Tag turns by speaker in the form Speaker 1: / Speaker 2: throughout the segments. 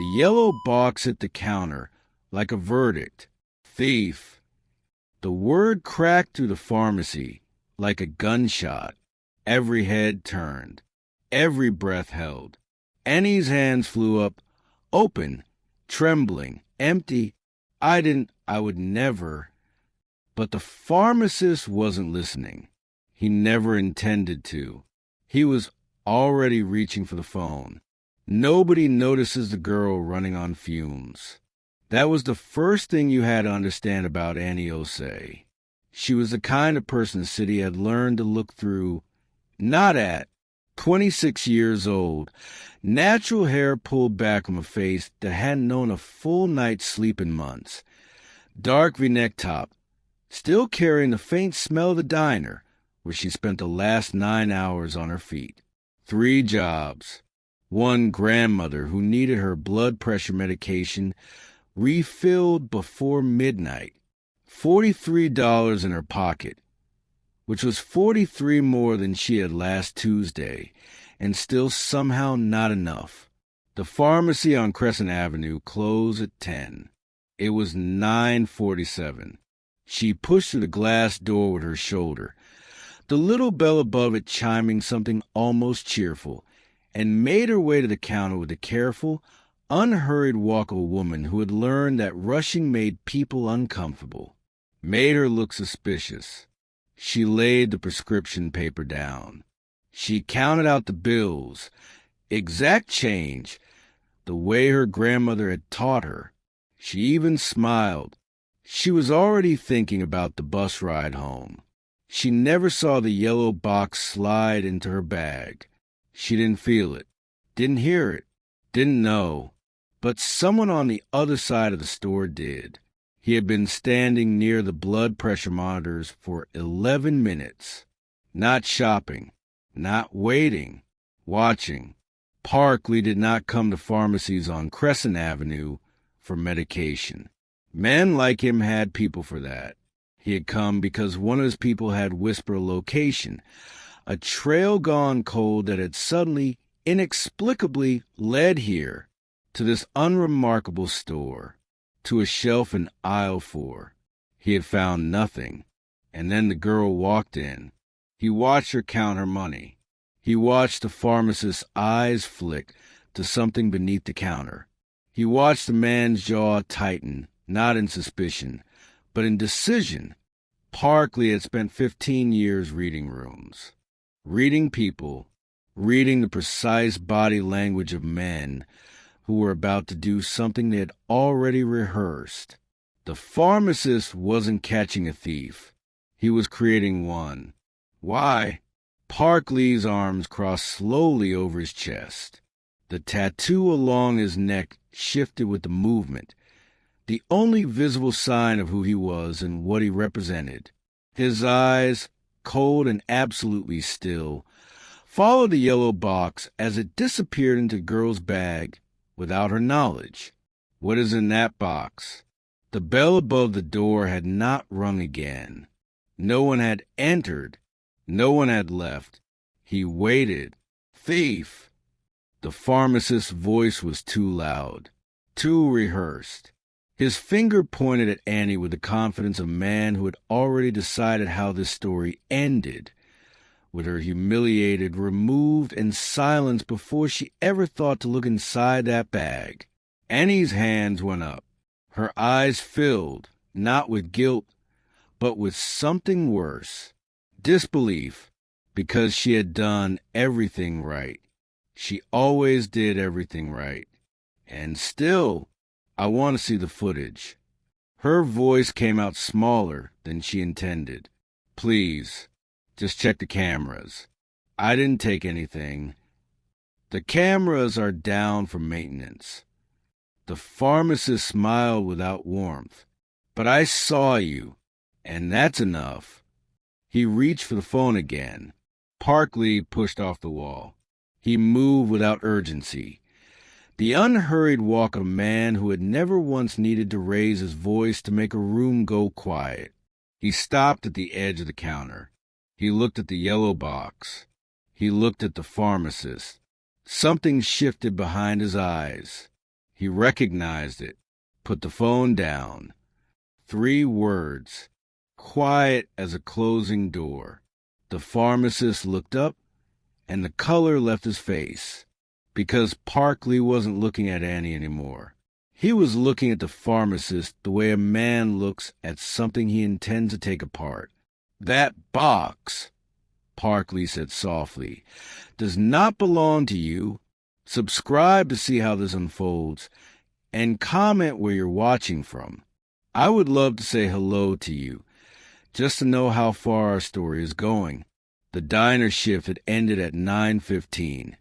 Speaker 1: The yellow box at the counter, like a verdict. Thief. The word cracked through the pharmacy, like a gunshot. Every head turned. Every breath held. Annie's hands flew up, open, trembling, empty. I would never. But the pharmacist wasn't listening. He never intended to. He was already reaching for the phone. Nobody notices the girl running on fumes. That was the first thing you had to understand about Annie Osei. She was the kind of person the city had learned to look through, not at. 26 years old, natural hair pulled back from a face that hadn't known a full night's sleep in months. Dark V-neck top, still carrying the faint smell of the diner, where she spent the last 9 hours on her feet. 3 jobs. One grandmother who needed her blood pressure medication refilled before midnight. $43 in her pocket, which was 43 more than she had last Tuesday, and still somehow not enough. The pharmacy on Crescent Avenue closed at 10. It was 9:47. She pushed through the glass door with her shoulder, the little bell above it chiming something almost cheerful, and made her way to the counter with the careful, unhurried walk of a woman who had learned that rushing made people uncomfortable, made her look suspicious. She laid the prescription paper down. She counted out the bills, exact change, the way her grandmother had taught her. She even smiled. She was already thinking about the bus ride home. She never saw the yellow box slide into her bag. She didn't feel it, didn't hear it, didn't know. But someone on the other side of the store did. He had been standing near the blood pressure monitors for 11 minutes. Not shopping, not waiting, watching. Parkley did not come to pharmacies on Crescent Avenue for medication. Men like him had people for that. He had come because one of his people had whispered a location, a trail gone cold that had suddenly, inexplicably led here, to this unremarkable store, to a shelf in aisle 4. He had found nothing, and then the girl walked in. He watched her count her money. He watched the pharmacist's eyes flick to something beneath the counter. He watched the man's jaw tighten, not in suspicion, but in decision. Parkley had spent 15 years reading rooms, reading people, reading the precise body language of men who were about to do something they had already rehearsed. The pharmacist wasn't catching a thief. He was creating one. Why? Parkley's arms crossed slowly over his chest. The tattoo along his neck shifted with the movement, the only visible sign of who he was and what he represented. His eyes, cold and absolutely still, followed the yellow box as it disappeared into the girl's bag without her knowledge. What is in that box? The bell above the door had not rung again. No one had entered. No one had left. He waited. Thief! The pharmacist's voice was too loud, too rehearsed. His finger pointed at Annie with the confidence of a man who had already decided how this story ended, with her humiliated, removed, and silenced before she ever thought to look inside that bag. Annie's hands went up. Her eyes filled, not with guilt, but with something worse. Disbelief, because she had done everything right. She always did everything right. And still, I want to see the footage. Her voice came out smaller than she intended. Please, just check the cameras. I didn't take anything. The cameras are down for maintenance. The pharmacist smiled without warmth. But I saw you, and that's enough. He reached for the phone again. Parkley pushed off the wall. He moved without urgency. The unhurried walk of a man who had never once needed to raise his voice to make a room go quiet. He stopped at the edge of the counter. He looked at the yellow box. He looked at the pharmacist. Something shifted behind his eyes. He recognized it, put the phone down. 3 words, quiet as a closing door. The pharmacist looked up, and the color left his face, because Parkley wasn't looking at Annie anymore. He was looking at the pharmacist the way a man looks at something he intends to take apart. "That box," Parkley said softly, "does not belong to you. Subscribe to see how this unfolds, and comment where you're watching from. I would love to say hello to you, just to know how far our story is going." The diner shift had ended at 9:15,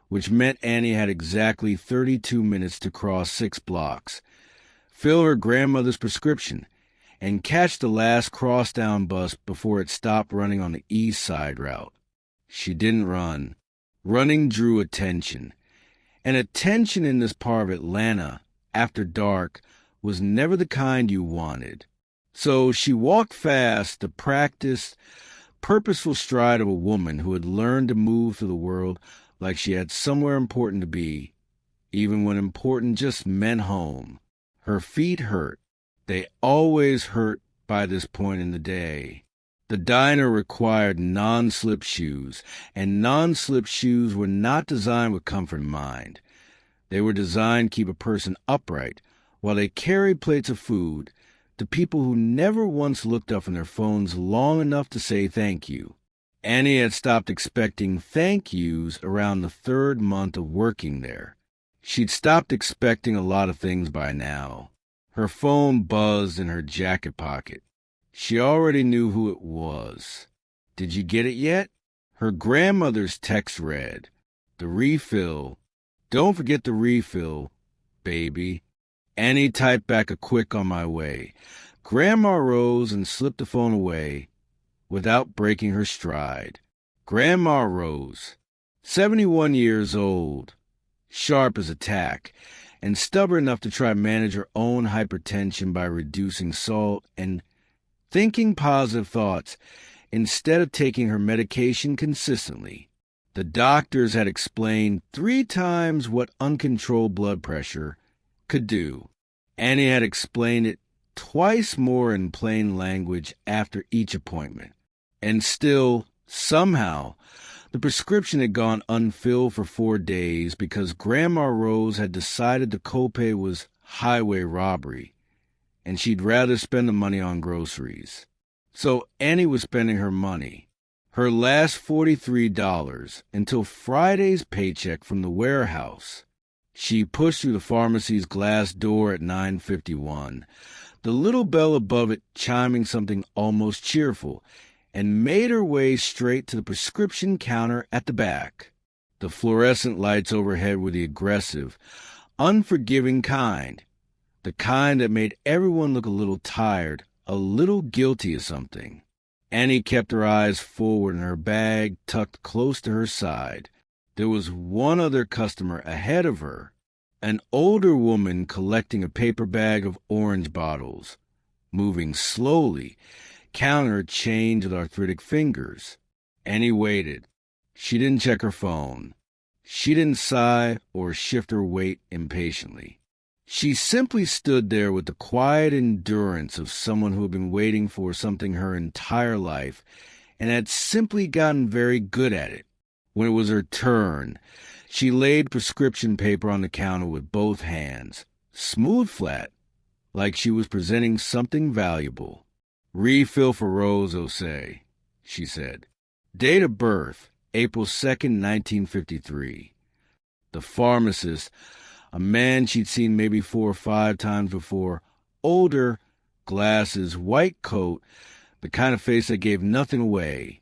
Speaker 1: which meant Annie had exactly 32 minutes to cross 6 blocks, fill her grandmother's prescription, and catch the last crosstown bus before it stopped running on the east side route. She didn't run. Running drew attention, and attention in this part of Atlanta, after dark, was never the kind you wanted. So she walked fast, the practiced, purposeful stride of a woman who had learned to move through the world like she had somewhere important to be, even when important just meant home. Her feet hurt. They always hurt by this point in the day. The diner required non-slip shoes, and non-slip shoes were not designed with comfort in mind. They were designed to keep a person upright while they carried plates of food to people who never once looked up from their phones long enough to say thank you. Annie had stopped expecting thank yous around the 3rd month of working there. She'd stopped expecting a lot of things by now. Her phone buzzed in her jacket pocket. She already knew who it was. "Did you get it yet?" Her grandmother's text read, "The refill. Don't forget the refill, baby." Annie typed back a quick "on my way." Grandma rose and slipped the phone away without breaking her stride. Grandma Rose, 71 years old, sharp as a tack, and stubborn enough to try to manage her own hypertension by reducing salt and thinking positive thoughts instead of taking her medication consistently. The doctors had explained 3 times what uncontrolled blood pressure could do. Annie had explained it twice more in plain language after each appointment. And still, somehow, the prescription had gone unfilled for 4 days because Grandma Rose had decided the copay was highway robbery, and she'd rather spend the money on groceries. So Annie was spending her money, her last $43, until Friday's paycheck from the warehouse. She pushed through the pharmacy's glass door at 9:51, the little bell above it chiming something almost cheerful, and made her way straight to the prescription counter at the back. The fluorescent lights overhead were the aggressive, unforgiving kind, the kind that made everyone look a little tired, a little guilty of something. Annie kept her eyes forward and her bag tucked close to her side. There was one other customer ahead of her, an older woman collecting a paper bag of orange bottles, moving slowly, counting her change with arthritic fingers. Annie waited. She didn't check her phone. She didn't sigh or shift her weight impatiently. She simply stood there with the quiet endurance of someone who had been waiting for something her entire life and had simply gotten very good at it. When it was her turn, she laid prescription paper on the counter with both hands, smooth flat, like she was presenting something valuable. "Refill for Rose Osei," she said. Date of birth, April 2nd, 1953. The pharmacist, a man she'd seen maybe 4 or 5 times before, older, glasses, white coat, the kind of face that gave nothing away,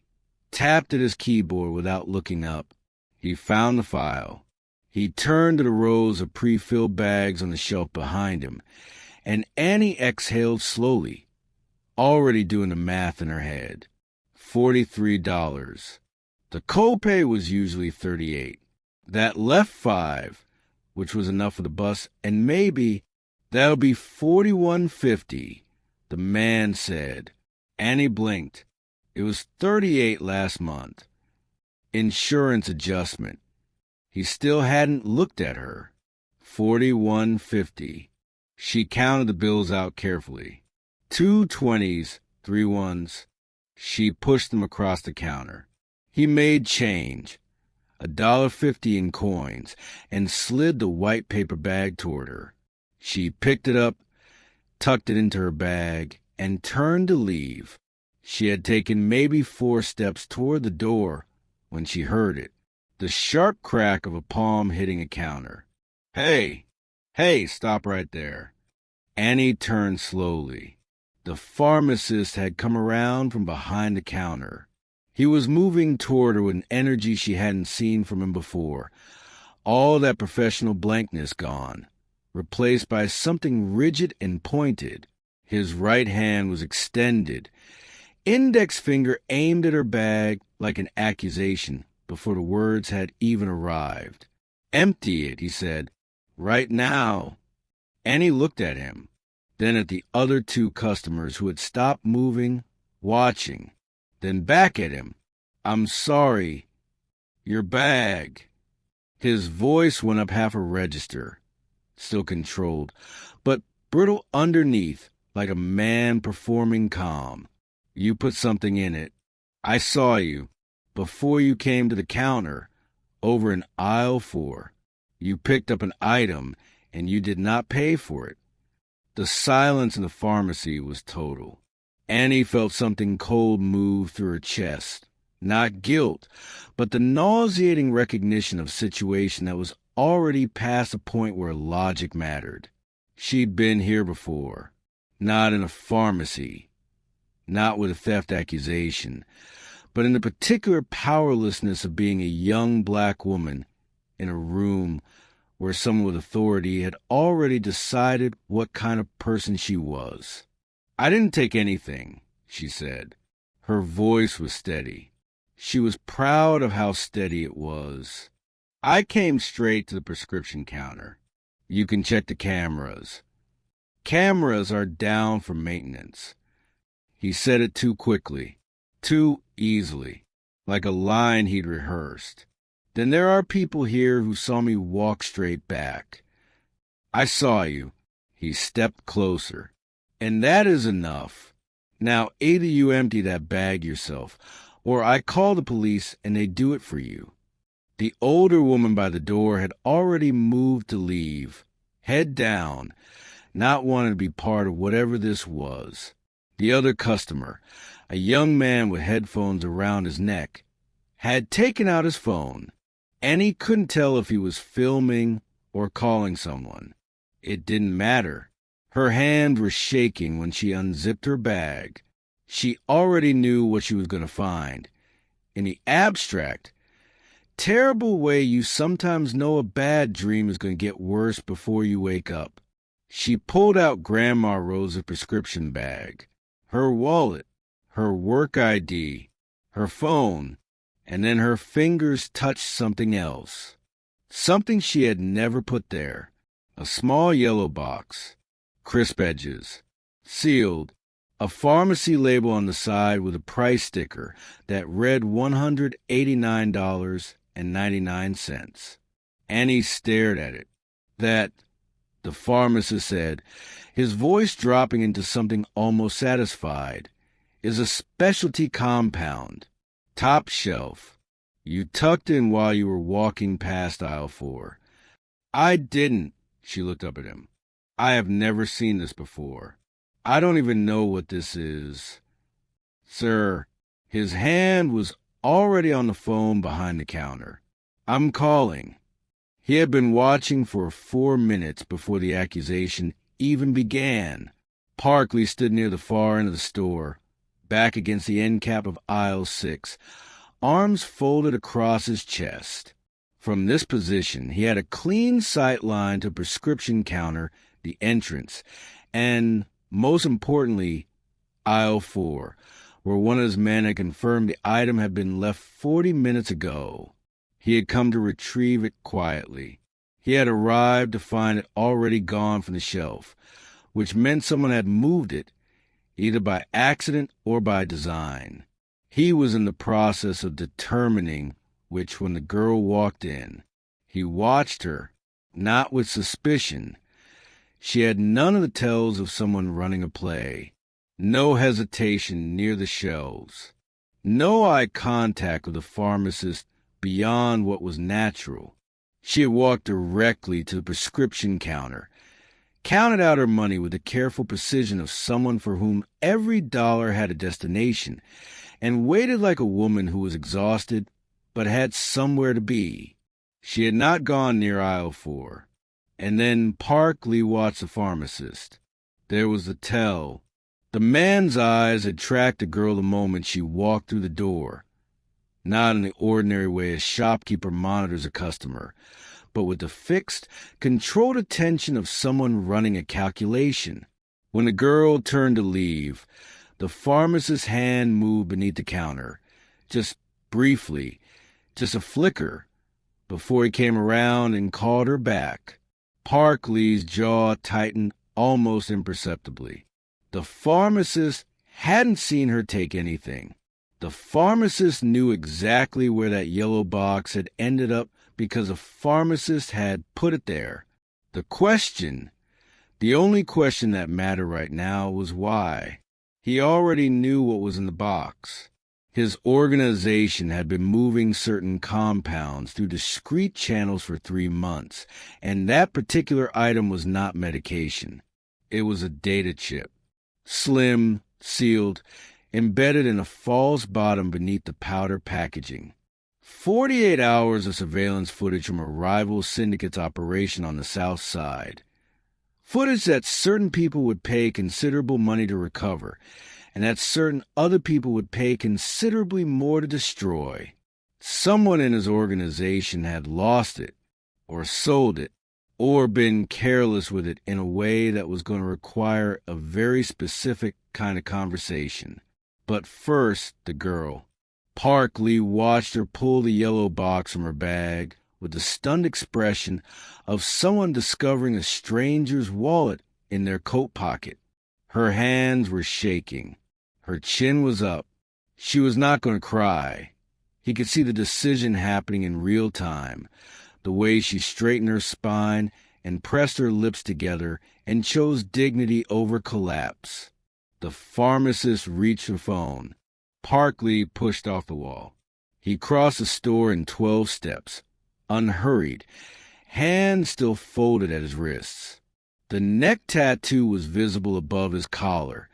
Speaker 1: tapped at his keyboard without looking up. He found the file. He turned to the rows of pre-filled bags on the shelf behind him, and Annie exhaled slowly, already doing the math in her head. $43. The copay was usually $38. That left $5, which was enough for the bus, and maybe that'll be $41.50, the man said. Annie blinked. It was $38 last month. Insurance adjustment. He still hadn't looked at her. $41.50. She counted the bills out carefully. 2 20s, 3 1s. She pushed them across the counter. He made change, $1.50 in coins, and slid the white paper bag toward her. She picked it up, tucked it into her bag, and turned to leave. She had taken maybe 4 steps toward the door when she heard it, the sharp crack of a palm hitting a counter. Hey, stop right there. Annie turned slowly. The pharmacist had come around from behind the counter. He was moving toward her with an energy she hadn't seen from him before. All that professional blankness gone, replaced by something rigid and pointed. His right hand was extended, index finger aimed at her bag like an accusation before the words had even arrived. Empty it, he said. Right now. Annie looked at him, then at the other 2 customers who had stopped moving, watching, then back at him. I'm sorry. Your bag. His voice went up half a register, still controlled, but brittle underneath, like a man performing calm. You put something in it. I saw you, before you came to the counter, over in aisle 4. You picked up an item, and you did not pay for it. The silence in the pharmacy was total. Annie felt something cold move through her chest. Not guilt, but the nauseating recognition of a situation that was already past a point where logic mattered. She'd been here before. Not in a pharmacy. Not with a theft accusation. But in the particular powerlessness of being a young black woman in a room where someone with authority had already decided what kind of person she was. I didn't take anything, she said. Her voice was steady. She was proud of how steady it was. I came straight to the prescription counter. You can check the cameras. Cameras are down for maintenance. He said it too quickly, too easily, like a line he'd rehearsed. Then there are people here who saw me walk straight back. I saw you. He stepped closer. And that is enough. Now either you empty that bag yourself, or I call the police and they do it for you. The older woman by the door had already moved to leave, head down, not wanting to be part of whatever this was. The other customer, a young man with headphones around his neck, had taken out his phone. Annie couldn't tell if he was filming or calling someone. It didn't matter. Her hand was shaking when she unzipped her bag. She already knew what she was going to find. In the abstract, terrible way you sometimes know a bad dream is going to get worse before you wake up. She pulled out Grandma Rosa's prescription bag, her wallet, her work ID, her phone, and then her fingers touched something else. Something she had never put there. A small yellow box. Crisp edges. Sealed. A pharmacy label on the side with a price sticker that read $189.99. Annie stared at it. That, the pharmacist said, his voice dropping into something almost satisfied, is a specialty compound. Top shelf. You tucked in while you were walking past aisle 4. I didn't. She looked up at him. I have never seen this before. I don't even know what this is. Sir, his hand was already on the phone behind the counter. I'm calling. He had been watching for 4 minutes before the accusation even began. Parkley stood near the far end of the store, back against the end cap of aisle 6, arms folded across his chest. From this position, he had a clean sight line to prescription counter, the entrance, and, most importantly, aisle 4, where one of his men had confirmed the item had been left 40 minutes ago. He had come to retrieve it quietly. He had arrived to find it already gone from the shelf, which meant someone had moved it, either by accident or by design. He was in the process of determining which when the girl walked in. He watched her, not with suspicion. She had none of the tells of someone running a play. No hesitation near the shelves. No eye contact with the pharmacist beyond what was natural. She had walked directly to the prescription counter, counted out her money with the careful precision of someone for whom every dollar had a destination, and waited like a woman who was exhausted but had somewhere to be. She had not gone near aisle 4. And then Park Lee watched the pharmacist. There was the tell. The man's eyes had tracked the girl the moment she walked through the door, not in the ordinary way a shopkeeper monitors a customer, but with the fixed, controlled attention of someone running a calculation. When the girl turned to leave, the pharmacist's hand moved beneath the counter, just briefly, just a flicker, before he came around and called her back. Park Lee's jaw tightened almost imperceptibly. The pharmacist hadn't seen her take anything. The pharmacist knew exactly where that yellow box had ended up because a pharmacist had put it there. The question, the only question that mattered right now, was why. He already knew what was in the box. His organization had been moving certain compounds through discrete channels for 3 months, and that particular item was not medication. It was a data chip, slim, sealed, embedded in a false bottom beneath the powder packaging. 48 hours of surveillance footage from a rival syndicate's operation on the South Side. Footage that certain people would pay considerable money to recover, and that certain other people would pay considerably more to destroy. Someone in his organization had lost it, or sold it, or been careless with it in a way that was going to require a very specific kind of conversation. But first, the girl. Park Lee watched her pull the yellow box from her bag with the stunned expression of someone discovering a stranger's wallet in their coat pocket. Her hands were shaking. Her chin was up. She was not going to cry. He could see the decision happening in real time, the way she straightened her spine and pressed her lips together and chose dignity over collapse. The pharmacist reached her phone. Park Lee pushed off the wall. He crossed the store in 12 steps, unhurried, hands still folded at his wrists. The neck tattoo was visible above his collar,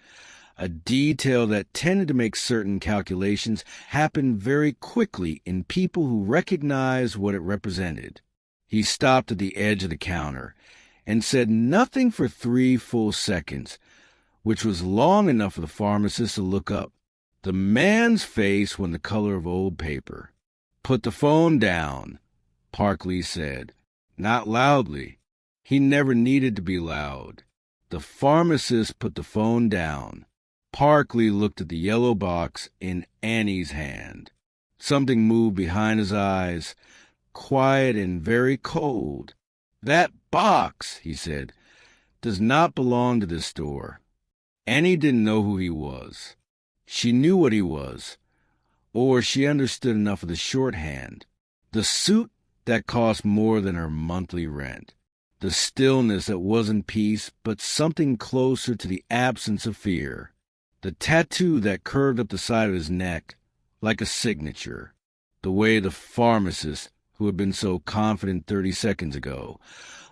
Speaker 1: a detail that tended to make certain calculations happen very quickly in people who recognized what it represented. He stopped at the edge of the counter and said nothing for 3 full seconds, which was long enough for the pharmacist to look up. The man's face went the color of old paper. "Put the phone down," Park Lee said. Not loudly. He never needed to be loud. The pharmacist put the phone down. Park Lee looked at the yellow box in Annie's hand. Something moved behind his eyes, quiet and very cold. "That box," he said, "does not belong to this store." Annie didn't know who he was. She knew what he was, or she understood enough of the shorthand. The suit that cost more than her monthly rent. The stillness that wasn't peace, but something closer to the absence of fear. The tattoo that curved up the side of his neck, like a signature. The way the pharmacist, who had been so confident 30 seconds ago,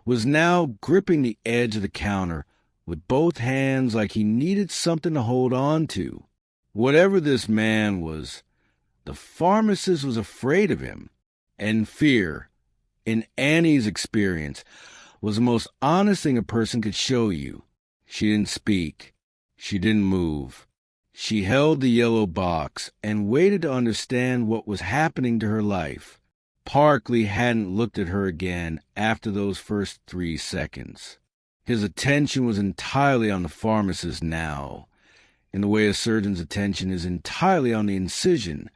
Speaker 1: was now gripping the edge of the counter with both hands like he needed something to hold on to. Whatever this man was, the pharmacist was afraid of him. And fear, in Annie's experience, was the most honest thing a person could show you. She didn't speak. She didn't move. She held the yellow box and waited to understand what was happening to her life. Park Lee hadn't looked at her again after those first 3 seconds. His attention was entirely on the pharmacist now, in the way a surgeon's attention is entirely on the incision,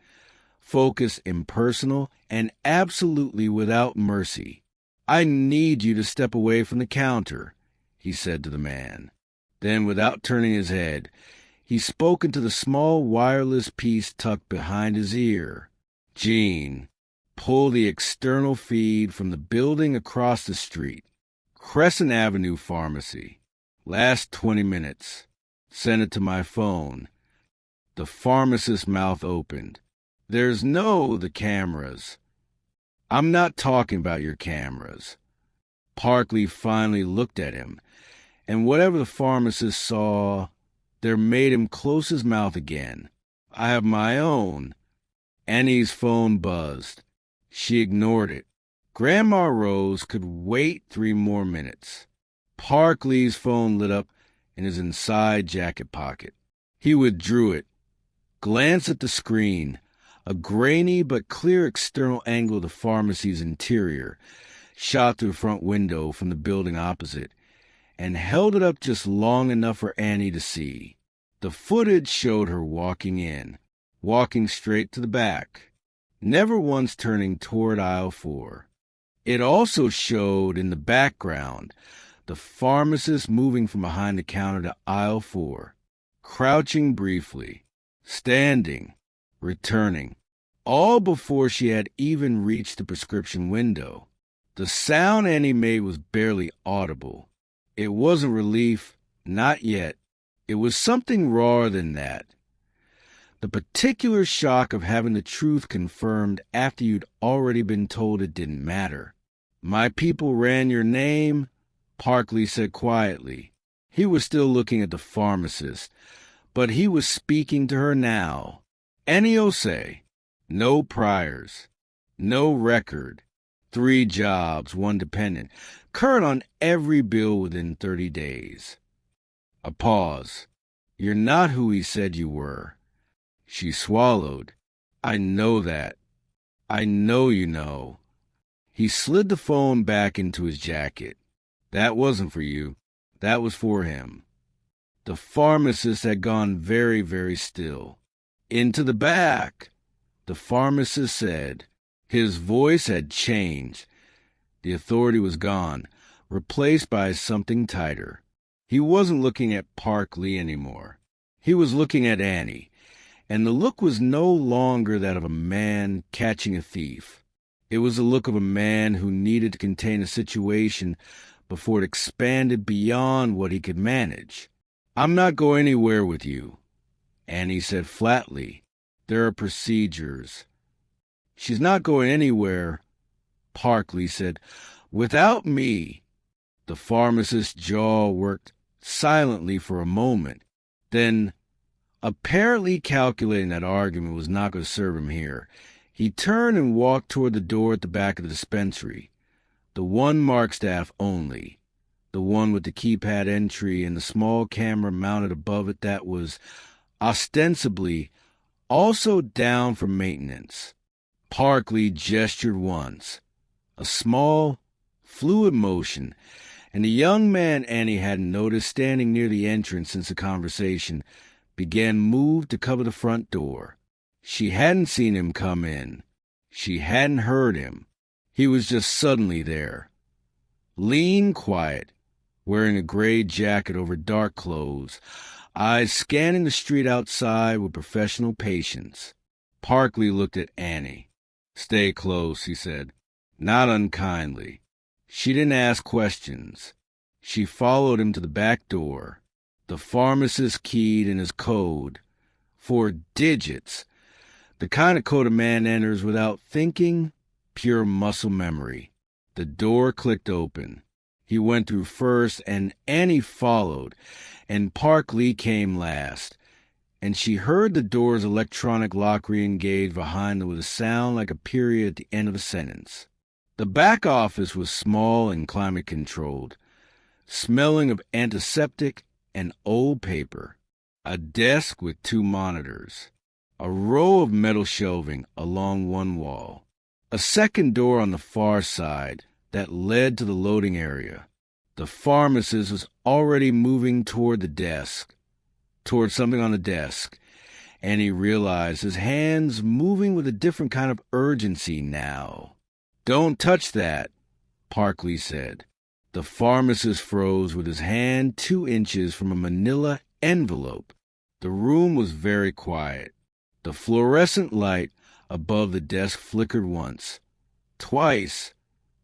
Speaker 1: focused, impersonal, and absolutely without mercy. "I need you to step away from the counter," he said to the man. Then, without turning his head, he spoke into the small wireless piece tucked behind his ear. "Jean, Pull the external feed from the building across the street. Crescent Avenue Pharmacy. Last 20 minutes. Send it to my phone. The pharmacist's mouth opened. There's the cameras. I'm not talking about your cameras. Parkley finally looked at him, and whatever the pharmacist saw, there made him close his mouth again. I have my own. Annie's phone buzzed. She ignored it. Grandma Rose could wait 3 more minutes. Parkley's phone lit up in his inside jacket pocket. He withdrew it, glanced at the screen, a grainy but clear external angle of the pharmacy's interior, shot through the front window from the building opposite, and held it up just long enough for Annie to see. The footage showed her walking in, walking straight to the back, never once turning toward aisle 4. It also showed in the background the pharmacist moving from behind the counter to aisle 4, crouching briefly, standing, returning, all before she had even reached the prescription window. The sound Annie made was barely audible. It wasn't relief, not yet. It was something rawer than that. The particular shock of having the truth confirmed after you'd already been told it didn't matter. My people ran your name, Parkley said quietly. He was still looking at the pharmacist, but he was speaking to her now. Annie Osei. No priors. No record. 3 jobs, 1 dependent. Current on every bill within 30 days. A pause. You're not who he said you were. She swallowed. I know that. I know you know. He slid the phone back into his jacket. That wasn't for you. That was for him. The pharmacist had gone very, very still. Into the back, the pharmacist said. His voice had changed. The authority was gone, replaced by something tighter. He wasn't looking at Parkley anymore. He was looking at Annie, and the look was no longer that of a man catching a thief. It was the look of a man who needed to contain a situation before it expanded beyond what he could manage. I'm not going anywhere with you, Annie said flatly. There are procedures. She's not going anywhere, Parkley said. Without me. The pharmacist's jaw worked silently for a moment. Then, apparently calculating that argument was not going to serve him here, he turned and walked toward the door at the back of the dispensary. The one marked staff only. The one with the keypad entry and the small camera mounted above it that was, ostensibly, also down for maintenance. Parkley gestured once. A small, fluid motion, and the young man Annie hadn't noticed standing near the entrance since the conversation began move to cover the front door. She hadn't seen him come in. She hadn't heard him. He was just suddenly there. Lean, quiet, wearing a gray jacket over dark clothes, eyes scanning the street outside with professional patience. Parkley looked at Annie. Stay close, he said, not unkindly. She didn't ask questions. She followed him to the back door. The pharmacist keyed in his code. 4 digits. The kind of code a man enters without thinking, pure muscle memory. The door clicked open. He went through first, and Annie followed, and Parkley came last, and she heard the door's electronic lock re-engage behind her with a sound like a period at the end of a sentence. The back office was small and climate-controlled, smelling of antiseptic and old paper, a desk with 2 monitors, a row of metal shelving along one wall, a second door on the far side that led to the loading area. The pharmacist was already moving toward the desk, toward something on the desk, and he realized his hands moving with a different kind of urgency now. Don't touch that, Parkley said. The pharmacist froze with his hand 2 inches from a manila envelope. The room was very quiet. The fluorescent light above the desk flickered once, twice,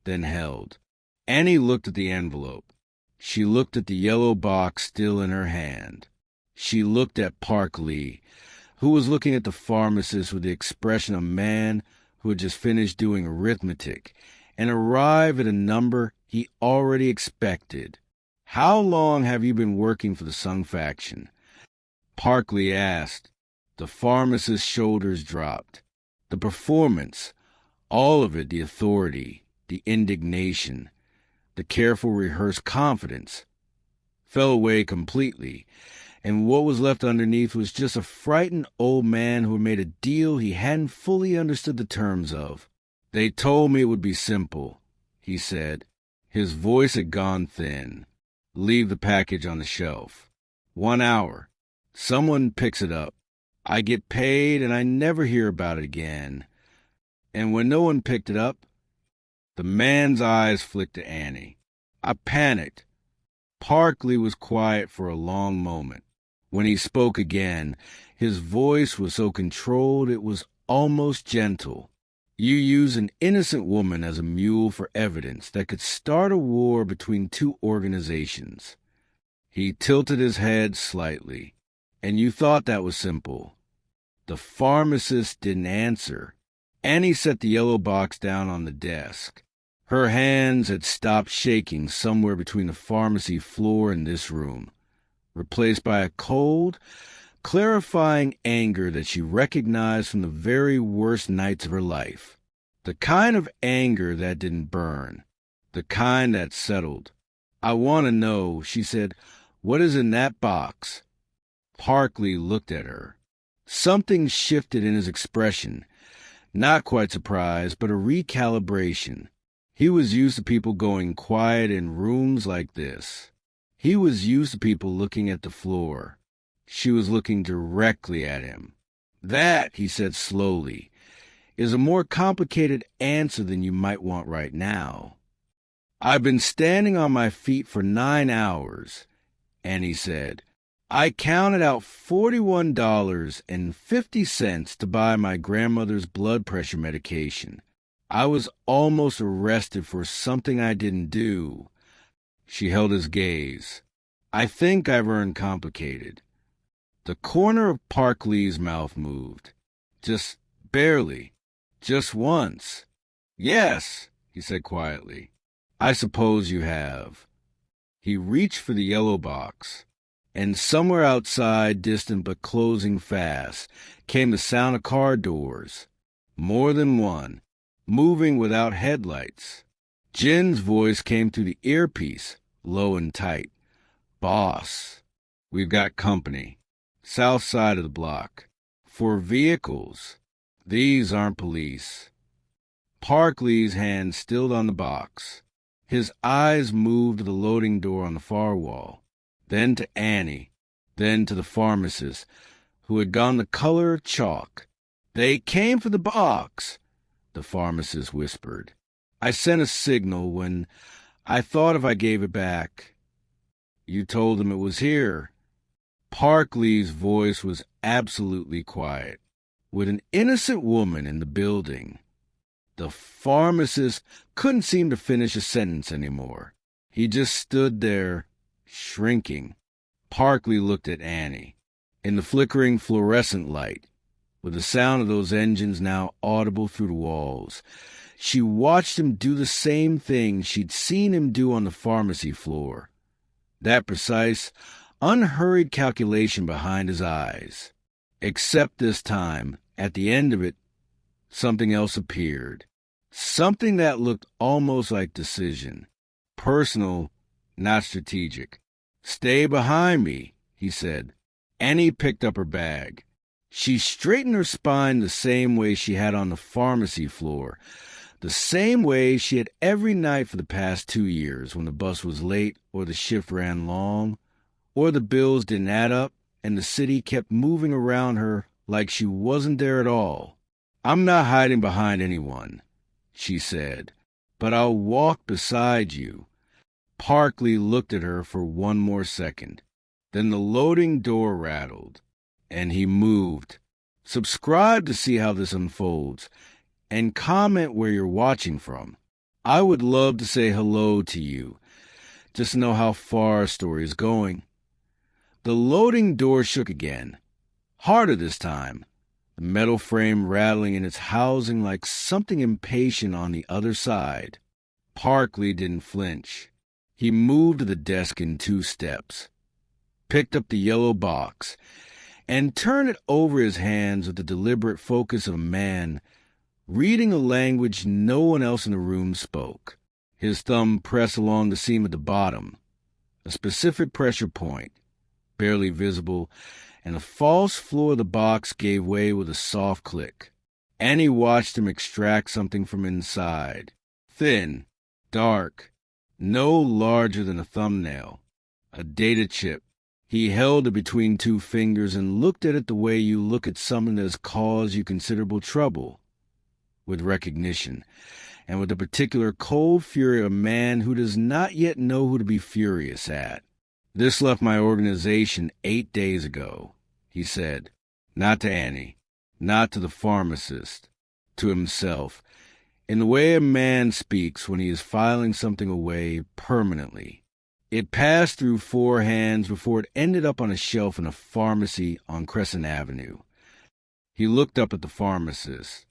Speaker 1: then held. Annie looked at the envelope. She looked at the yellow box still in her hand. She looked at Park Lee, who was looking at the pharmacist with the expression of a man who had just finished doing arithmetic and arrived at a number he already expected. "How long have you been working for the Sung faction?" Park Lee asked. The pharmacist's shoulders dropped. The performance, all of it, the authority, the indignation, the careful rehearsed confidence, fell away completely, and what was left underneath was just a frightened old man who had made a deal he hadn't fully understood the terms of. "They told me it would be simple," he said. His voice had gone thin. "Leave the package on the shelf. 1 hour. Someone picks it up. I get paid, and I never hear about it again." And when no one picked it up, the man's eyes flicked to Annie. I panicked. Park Lee was quiet for a long moment. When he spoke again, his voice was so controlled it was almost gentle. "You use an innocent woman as a mule for evidence that could start a war between two organizations." He tilted his head slightly. "And you thought that was simple." The pharmacist didn't answer. Annie set the yellow box down on the desk. Her hands had stopped shaking somewhere between the pharmacy floor and this room, replaced by a cold, clarifying anger that she recognized from the very worst nights of her life. The kind of anger that didn't burn, the kind that settled. "I want to know," she said, "what is in that box?" Park Lee looked at her. Something shifted in his expression. Not quite surprise, but a recalibration. He was used to people going quiet in rooms like this. He was used to people looking at the floor. She was looking directly at him. "That," he said slowly, "is a more complicated answer than you might want right now." "I've been standing on my feet for 9 hours, Annie said. "I counted out $41.50 to buy my grandmother's blood pressure medication. I was almost arrested for something I didn't do." She held his gaze. "I think I've earned complicated." The corner of Park Lee's mouth moved. Just barely. Just once. "Yes," he said quietly. "I suppose you have." He reached for the yellow box. And somewhere outside, distant but closing fast, came the sound of car doors. More than one, moving without headlights. Jin's voice came through the earpiece, low and tight. "Boss, we've got company. South side of the block. 4 vehicles. These aren't police." Park Lee's hand stilled on the box. His eyes moved to the loading door on the far wall, then to Annie, then to the pharmacist, who had gone the color of chalk. "They came for the box," the pharmacist whispered. "I sent a signal when I thought if I gave it back." "You told them it was here." Park Lee's voice was absolutely quiet. With an innocent woman in the building. The pharmacist couldn't seem to finish a sentence anymore. He just stood there, shrinking. Park Lee looked at Annie. In the flickering fluorescent light, with the sound of those engines now audible through the walls, she watched him do the same thing she'd seen him do on the pharmacy floor. That precise, unhurried calculation behind his eyes. Except this time, at the end of it, something else appeared. Something that looked almost like decision. Personal, not strategic. "Stay behind me," he said. Annie picked up her bag. She straightened her spine the same way she had on the pharmacy floor, the same way she had every night for the past 2 years when the bus was late or the shift ran long, or the bills didn't add up and the city kept moving around her like she wasn't there at all. "I'm not hiding behind anyone," she said, "but I'll walk beside you." Park Lee looked at her for one more second. Then the loading door rattled, and he moved. "Subscribe to see how this unfolds. and comment where you're watching from. I would love to say hello to you, just to know how far our story is going. The loading door shook again, harder this time, the metal frame rattling in its housing like something impatient on the other side. Parkley didn't flinch. He moved to the desk in 2 steps, picked up the yellow box, and turned it over his hands with the deliberate focus of a man reading a language no one else in the room spoke. His thumb pressed along the seam at the bottom, a specific pressure point, barely visible, and the false floor of the box gave way with a soft click. Annie watched him extract something from inside. Thin, dark, no larger than a thumbnail. A data chip. He held it between 2 fingers and looked at it the way you look at something that has caused you considerable trouble. With recognition, and with the particular cold fury of a man who does not yet know who to be furious at. This left my organization 8 days ago, he said. Not to Annie, not to the pharmacist, to himself, in the way a man speaks when he is filing something away permanently. It passed through 4 hands before it ended up on a shelf in a pharmacy on Crescent Avenue. He looked up at the pharmacist.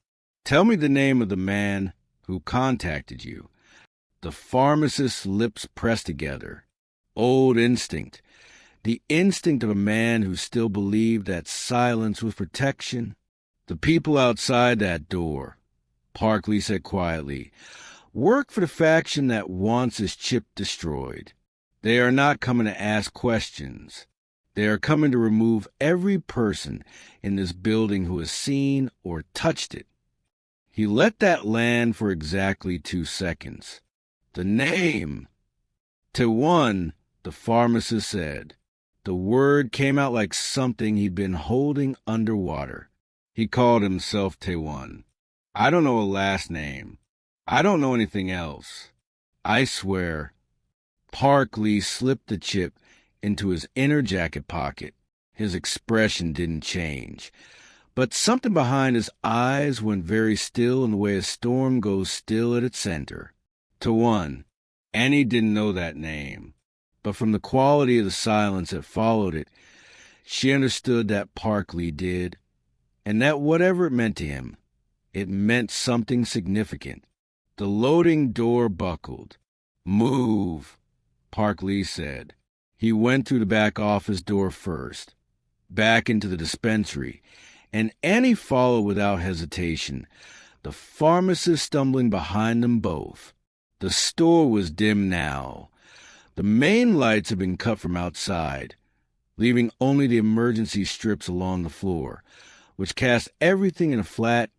Speaker 1: Tell me the name of the man who contacted you. The pharmacist's lips pressed together. Old instinct. The instinct of a man who still believed that silence was protection. The people outside that door, Parkley said quietly, work for the faction that wants his chip destroyed. They are not coming to ask questions. They are coming to remove every person in this building who has seen or touched it. He let that land for exactly 2 seconds. The name. Tewan, the pharmacist said. The word came out like something he'd been holding underwater. He called himself Tewan. I don't know a last name. I don't know anything else. I swear. Parkley slipped the chip into his inner jacket pocket. His expression didn't change. But something behind his eyes went very still in the way a storm goes still at its center. Tewan. Annie didn't know that name, but from the quality of the silence that followed it, she understood that Parkley did, and that whatever it meant to him, it meant something significant. The loading door buckled. Move, Parkley said. He went through the back office door first, back into the dispensary, and Annie followed without hesitation, the pharmacist stumbling behind them both. The store was dim now. The main lights had been cut from outside, leaving only the emergency strips along the floor, which cast everything in a flat,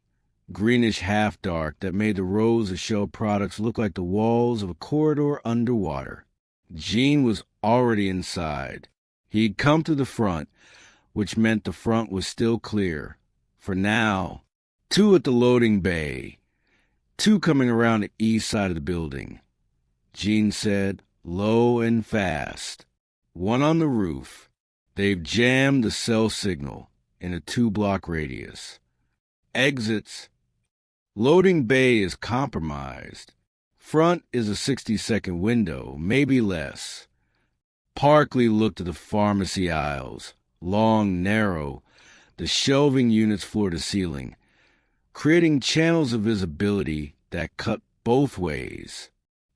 Speaker 1: greenish half-dark that made the rows of shell products look like the walls of a corridor underwater. Gene was already inside. He'd come to the front, which meant the front was still clear. For now, 2 at the loading bay, 2 coming around the east side of the building. Gene said, low and fast. 1 on the roof. They've jammed the cell signal in a 2-block radius. Exits. Loading bay is compromised. Front is a 60-second window, maybe less. Parkley looked at the pharmacy aisles, long, narrow, the shelving units floor to ceiling, creating channels of visibility that cut both ways.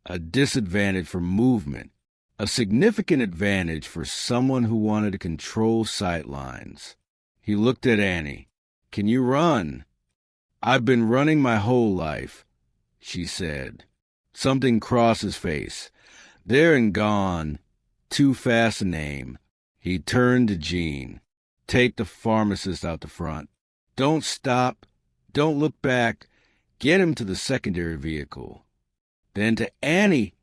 Speaker 1: A disadvantage for movement, a significant advantage for someone who wanted to control sight lines. He looked at Annie. Can you run? I've been running my whole life, she said. Something crossed his face. There and gone. Too fast a name. He turned to Gene. Take the pharmacist out the front. Don't stop. Don't look back. Get him to the secondary vehicle. Then to Annie,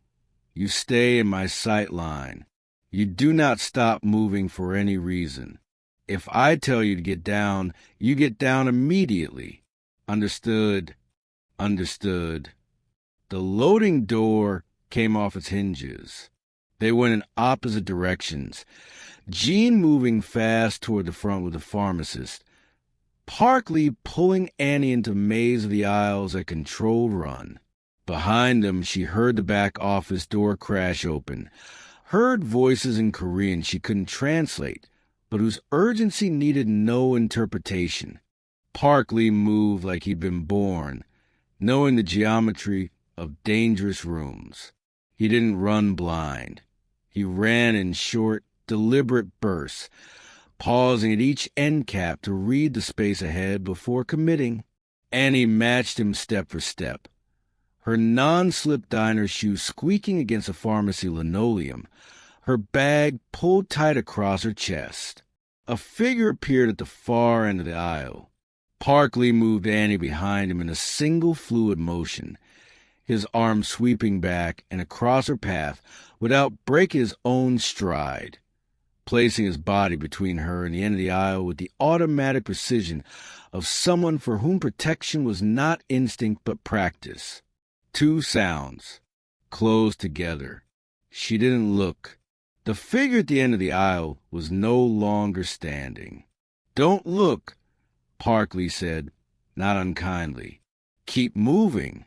Speaker 1: you stay in my sight line. You do not stop moving for any reason. If I tell you to get down, you get down immediately. Understood. Understood. The loading door came off its hinges. They went in opposite directions. Gene moving fast toward the front with the pharmacist. Park Lee pulling Annie into the maze of the aisles at controlled run. Behind them, she heard the back office door crash open, heard voices in Korean she couldn't translate, but whose urgency needed no interpretation. Park Lee moved like he'd been born, knowing the geometry of dangerous rooms. He didn't run blind. He ran in short, deliberate bursts, pausing at each end cap to read the space ahead before committing. Annie matched him step for step, her non-slip diner shoes squeaking against a pharmacy linoleum, her bag pulled tight across her chest. A figure appeared at the far end of the aisle. Park Lee moved Annie behind him in a single fluid motion, his arm sweeping back and across her path without breaking his own stride, placing his body between her and the end of the aisle with the automatic precision of someone for whom protection was not instinct but practice. Two sounds, closed together. She didn't look. The figure at the end of the aisle was no longer standing. "Don't look," Park Lee said, not unkindly. "Keep moving."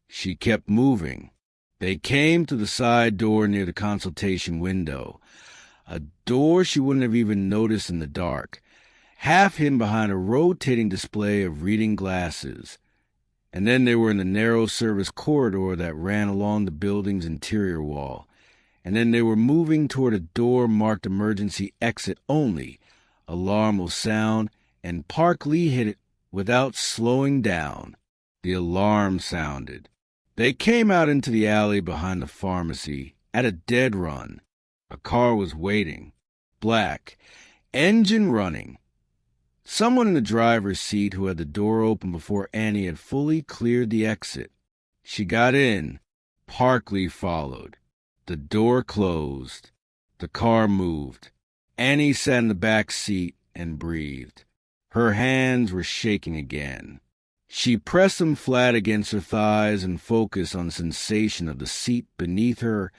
Speaker 1: She kept moving. They came to the side door near the consultation window, a door she wouldn't have even noticed in the dark, half hidden behind a rotating display of reading glasses. And then they were in the narrow service corridor that ran along the building's interior wall. And then they were moving toward a door marked emergency exit only. Alarm will sound, and Park Lee hit it without slowing down. The alarm sounded. They came out into the alley behind the pharmacy at a dead run. A car was waiting, black, engine running. Someone in the driver's seat who had the door open before Annie had fully cleared the exit. She got in. Park Lee followed. The door closed. The car moved. Annie sat in the back seat and breathed. Her hands were shaking again. She pressed them flat against her thighs and focused on the sensation of the seat beneath her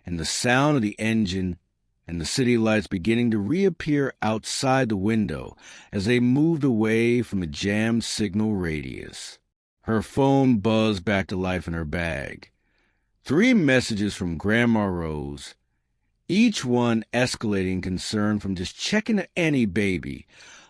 Speaker 1: and the sound of the engine and the city lights beginning to reappear outside the window as they moved away from the jammed signal radius. Her phone buzzed back to life in her bag. 3 messages from Grandma Rose, each one escalating concern from just checking any baby,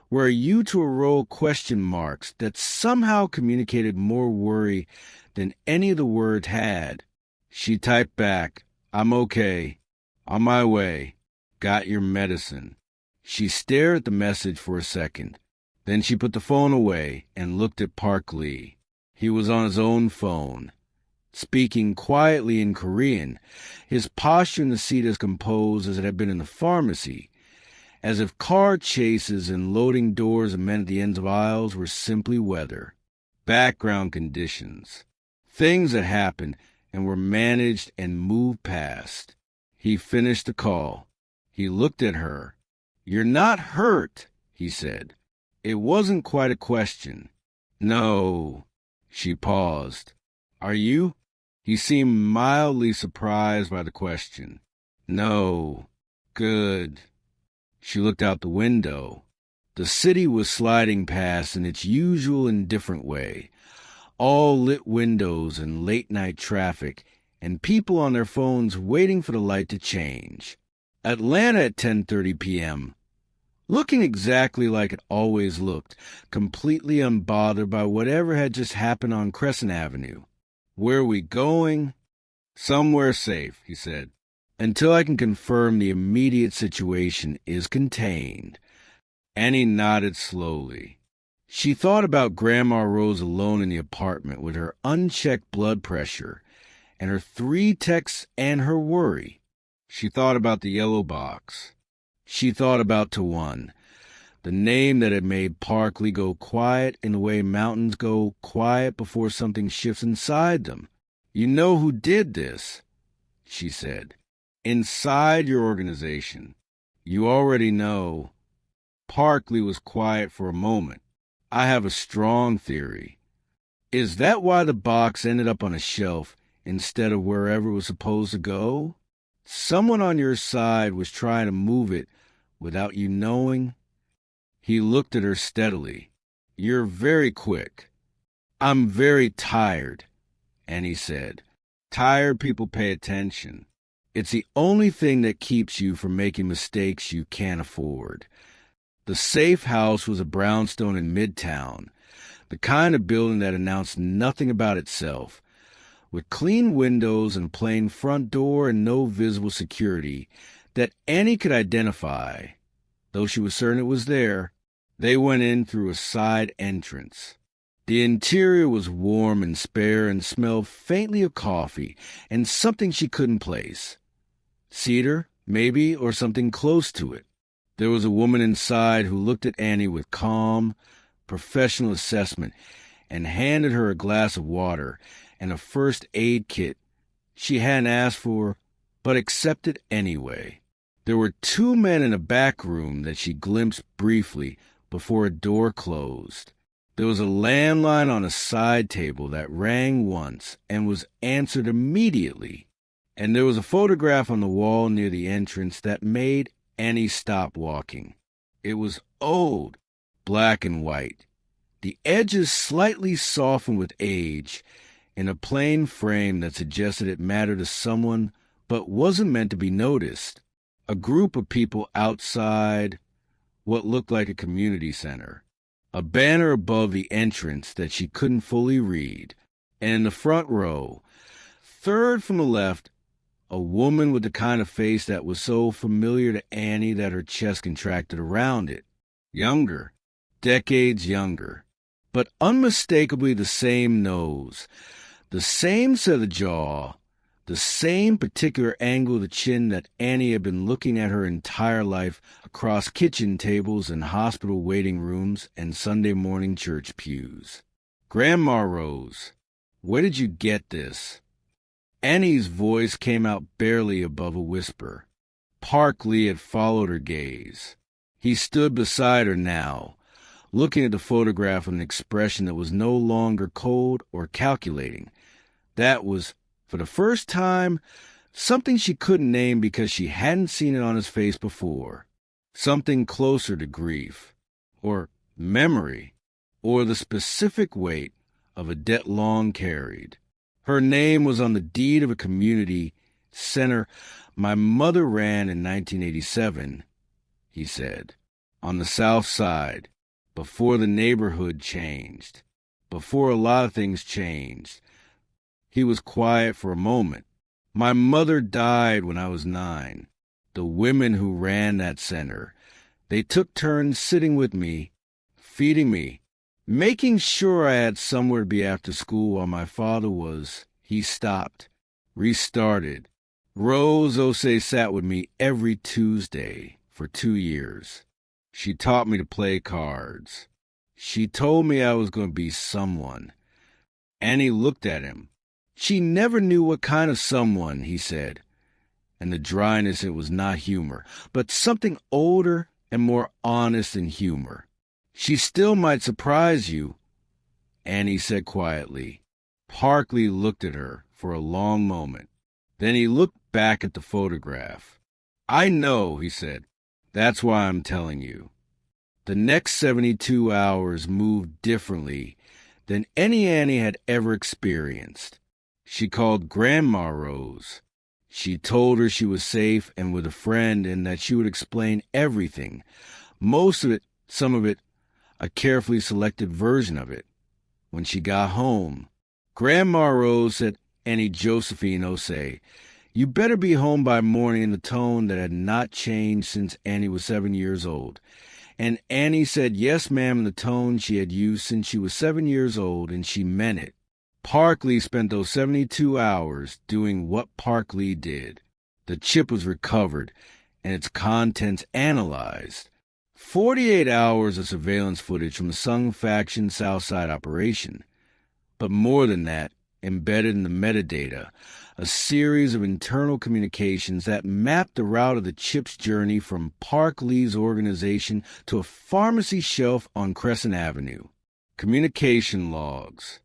Speaker 1: were you to a row of question marks that somehow communicated more worry than any of the words had. She typed back, "I'm okay. On my way. Got your medicine." She stared at the message for a second. Then she put the phone away and looked at Park Lee. He was on his own phone, speaking quietly in Korean, his posture in the seat as composed as it had been in the pharmacy, as if car chases and loading doors of men at the ends of aisles were simply weather, background conditions, things that happened and were managed and moved past. He finished the call. He looked at her. "You're not hurt," he said. It wasn't quite a question. "No." She paused. "Are you?" He seemed mildly surprised by the question. "No." "Good." She looked out the window. The city was sliding past in its usual indifferent way, all lit windows and late-night traffic, and people on their phones waiting for the light to change. Atlanta at 10:30 p.m., looking exactly like it always looked, completely unbothered by whatever had just happened on Crescent Avenue. "Where are we going?" "Somewhere safe," he said, "until I can confirm the immediate situation is contained." Annie nodded slowly. She thought about Grandma Rose alone in the apartment with her unchecked blood pressure and her 3 texts and her worry. She thought about the yellow box. She thought about Tawan, the name that had made Park Lee go quiet in the way mountains go quiet before something shifts inside them. "You know who did this," she said. "Inside your organization. You already know." Park Lee was quiet for a moment. "I have a strong theory." "Is that why the box ended up on a shelf instead of wherever it was supposed to go? Someone on your side was trying to move it without you knowing?" He looked at her steadily. "You're very quick." "I'm very tired," Annie said. "Tired people pay attention. It's the only thing that keeps you from making mistakes you can't afford." The safe house was a brownstone in Midtown, the kind of building that announced nothing about itself. With clean windows and plain front door and no visible security that Annie could identify, though she was certain it was there, they went in through a side entrance. The interior was warm and spare and smelled faintly of coffee and something she couldn't place. Cedar, maybe, or something close to it. There was a woman inside who looked at Annie with calm, professional assessment and handed her a glass of water and a first aid kit she hadn't asked for, but accepted anyway. There were two men in a back room that she glimpsed briefly before a door closed. There was a landline on a side table that rang once and was answered immediately, and there was a photograph on the wall near the entrance that made Annie stop walking. It was old, black and white, the edges slightly softened with age, in a plain frame that suggested it mattered to someone but wasn't meant to be noticed. A group of people outside what looked like a community center. A banner above the entrance that she couldn't fully read. And in the front row, third from the left, a woman with the kind of face that was so familiar to Annie that her chest contracted around it. Younger, decades younger, but unmistakably the same nose, the same set of jaw, the same particular angle of the chin that Annie had been looking at her entire life across kitchen tables and hospital waiting rooms and Sunday morning church pews. "Grandma Rose, where did you get this?" Annie's voice came out barely above a whisper. Park Lee had followed her gaze. He stood beside her now, looking at the photograph with an expression that was no longer cold or calculating. That was, for the first time, something she couldn't name because she hadn't seen it on his face before. Something closer to grief, or memory, or the specific weight of a debt long carried. Her name was on the deed of a community center my mother ran in 1987, he said, on the south side, before the neighborhood changed, before a lot of things changed. He was quiet for a moment. "My mother died when I was 9. The women who ran that center, they took turns sitting with me, feeding me, making sure I had somewhere to be after school while my father was..." He stopped, restarted. "Rose Osei sat with me every Tuesday for 2 years. She taught me to play cards. She told me I was going to be someone." Annie looked at him. "She never knew what kind of someone," he said, and the dryness it was not humor, but something older and more honest than humor. "She still might surprise you," Annie said quietly. Park Lee looked at her for a long moment. Then he looked back at the photograph. "I know," he said. "That's why I'm telling you." The next 72 hours moved differently than any Annie had ever experienced. She called Grandma Rose. She told her she was safe and with a friend and that she would explain everything. Most of it, some of it, a carefully selected version of it. When she got home, Grandma Rose said, "Annie Josephine Osei, you better be home by morning," in the tone that had not changed since Annie was 7 years old. And Annie said, "Yes, ma'am," in the tone she had used since she was 7 years old, and she meant it. Park Lee spent those 72 hours doing what Park Lee did. The chip was recovered and its contents analyzed. 48 hours of surveillance footage from the Sung Faction Southside operation. But more than that, embedded in the metadata, a series of internal communications that mapped the route of the chip's journey from Park Lee's organization to a pharmacy shelf on Crescent Avenue. Communication logs.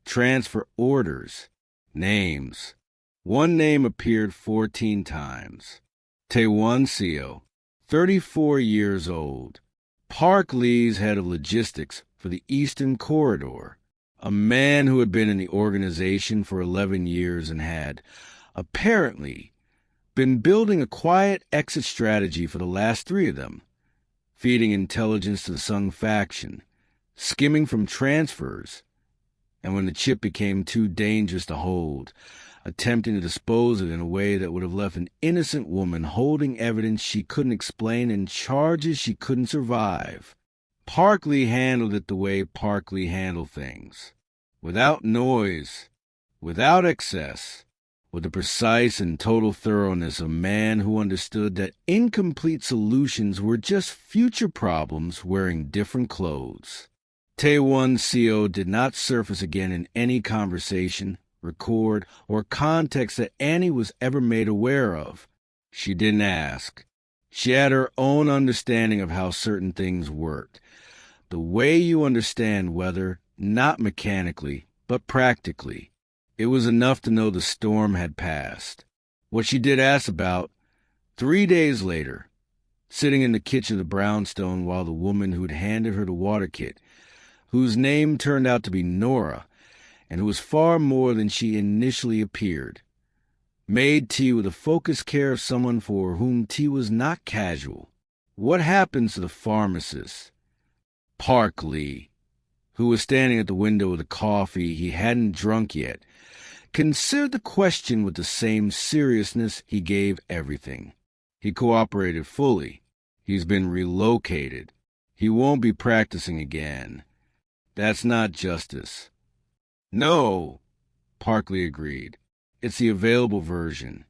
Speaker 1: Transfer orders, names. One name appeared 14 times. Taewon Seo, 34 years old. Park Lee's head of logistics for the Eastern Corridor, a man who had been in the organization for 11 years and had, apparently, been building a quiet exit strategy for the last 3 of them, feeding intelligence to the Sung faction, skimming from transfers, and when the chip became too dangerous to hold, attempting to dispose of it in a way that would have left an innocent woman holding evidence she couldn't explain and charges she couldn't survive. Parkley handled it the way Parkley handled things, without noise, without excess, with the precise and total thoroughness of a man who understood that incomplete solutions were just future problems wearing different clothes. Taewon Seo did not surface again in any conversation, record, or context that Annie was ever made aware of. She didn't ask. She had her own understanding of how certain things worked. The way you understand weather, not mechanically, but practically. It was enough to know the storm had passed. What she did ask about, 3 days later, sitting in the kitchen of the brownstone while the woman who'd handed her the water kit, whose name turned out to be Nora, and who was far more than she initially appeared, made tea with the focused care of someone for whom tea was not casual. What happens to the pharmacist, Parkley, who was standing at the window with a coffee he hadn't drunk yet, considered the question with the same seriousness he gave everything. He cooperated fully. He's been relocated. He won't be practicing again. That's not justice. No, Parkley agreed. It's the available version.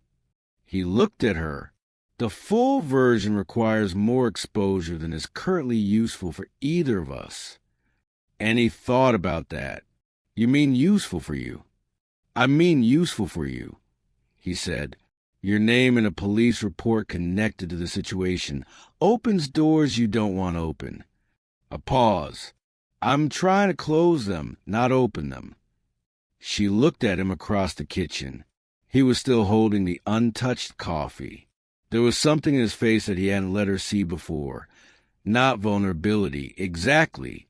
Speaker 1: He looked at her. The full version requires more exposure than is currently useful for either of us. And he thought about that. You mean useful for you? I mean useful for you, he said. Your name in a police report connected to the situation opens doors you don't want open. A pause. I'm trying to close them, not open them. She looked at him across the kitchen. He was still holding the untouched coffee. There was something in his face that he hadn't let her see before. Not vulnerability, exactly,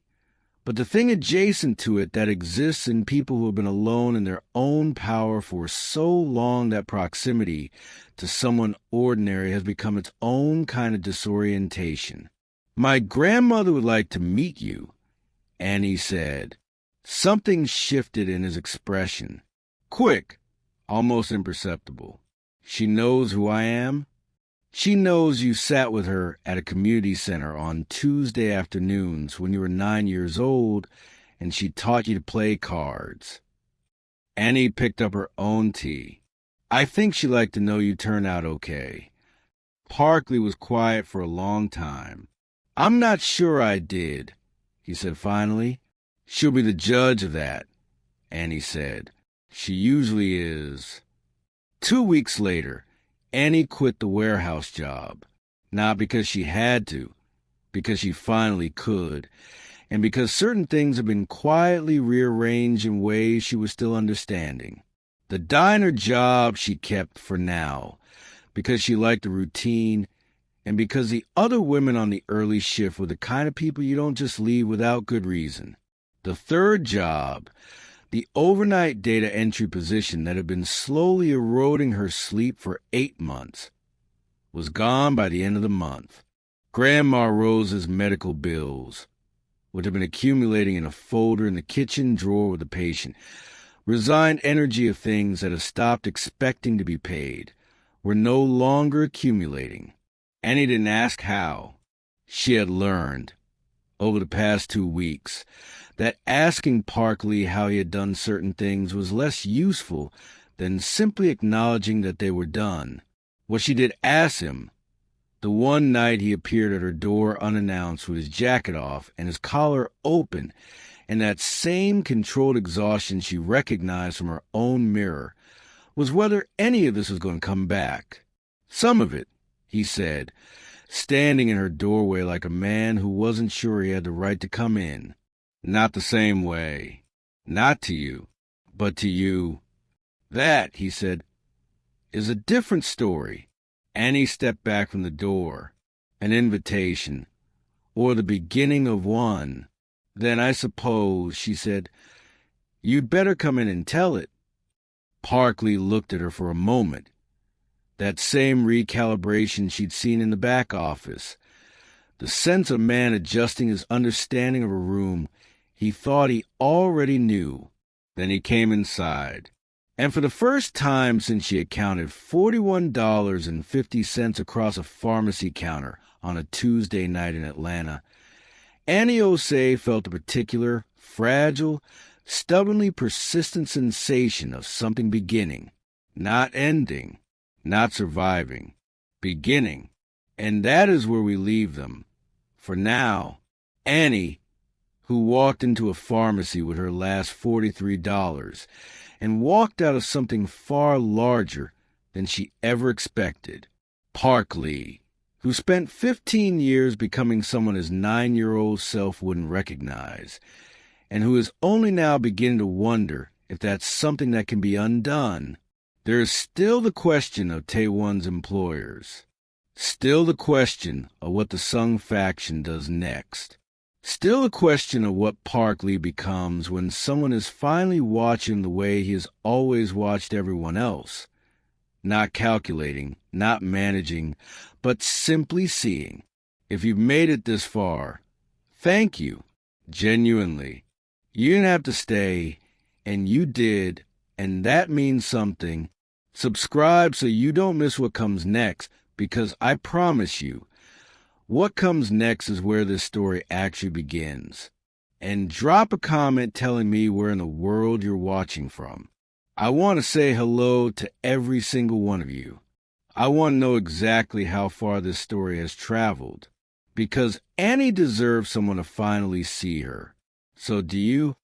Speaker 1: but the thing adjacent to it that exists in people who have been alone in their own power for so long that proximity to someone ordinary has become its own kind of disorientation. My grandmother would like to meet you, Annie said. Something shifted in his expression. Quick, almost imperceptible. She knows who I am? She knows you sat with her at a community center on Tuesday afternoons when you were 9 years old, and she taught you to play cards. Annie picked up her own tea. I think she'd like to know you turned out okay. Parkley was quiet for a long time. I'm not sure I did, he said finally. She'll be the judge of that, Annie said. She usually is. 2 weeks later, Annie quit the warehouse job, not because she had to, because she finally could, and because certain things had been quietly rearranged in ways she was still understanding. The diner job she kept for now, because she liked the routine, and because the other women on the early shift were the kind of people you don't just leave without good reason. The third job, the overnight data entry position that had been slowly eroding her sleep for 8 months, was gone by the end of the month. Grandma Rose's medical bills, which had been accumulating in a folder in the kitchen drawer with the patient, resigned energy of things that had stopped expecting to be paid, were no longer accumulating. Annie didn't ask how. She had learned, over the past 2 weeks, that asking Parkley how he had done certain things was less useful than simply acknowledging that they were done. What she did ask him, the one night he appeared at her door unannounced with his jacket off and his collar open, and that same controlled exhaustion she recognized from her own mirror, was whether any of this was going to come back. Some of it, he said, standing in her doorway like a man who wasn't sure he had the right to come in. Not the same way. Not to you, but to you. That, he said, is a different story. Annie stepped back from the door. An invitation, or the beginning of one. "Then I suppose," she said, "you'd better come in and tell it." Parkley looked at her for a moment. That same recalibration she'd seen in the back office. The sense of man adjusting his understanding of a room he thought he already knew. Then he came inside. And for the first time since she had counted $41.50 across a pharmacy counter on a Tuesday night in Atlanta, Annie Osei felt a particular, fragile, stubbornly persistent sensation of something beginning, not ending, not surviving, beginning. And that is where we leave them. For now, Annie, who walked into a pharmacy with her last $43 and walked out of something far larger than she ever expected. Parkley, who spent 15 years becoming someone his 9-year-old self wouldn't recognize, and who is only now beginning to wonder if that's something that can be undone. There is still the question of Taewon's employers. Still the question of what the Sung faction does next. Still a question of what Parkley becomes when someone is finally watching the way he has always watched everyone else. Not calculating, not managing, but simply seeing. If you've made it this far, thank you. Genuinely. You didn't have to stay, and you did, and that means something. Subscribe so you don't miss what comes next, because I promise you, what comes next is where this story actually begins. And drop a comment telling me where in the world you're watching from. I want to say hello to every single one of you. I want to know exactly how far this story has traveled, because Annie deserves someone to finally see her. So do you?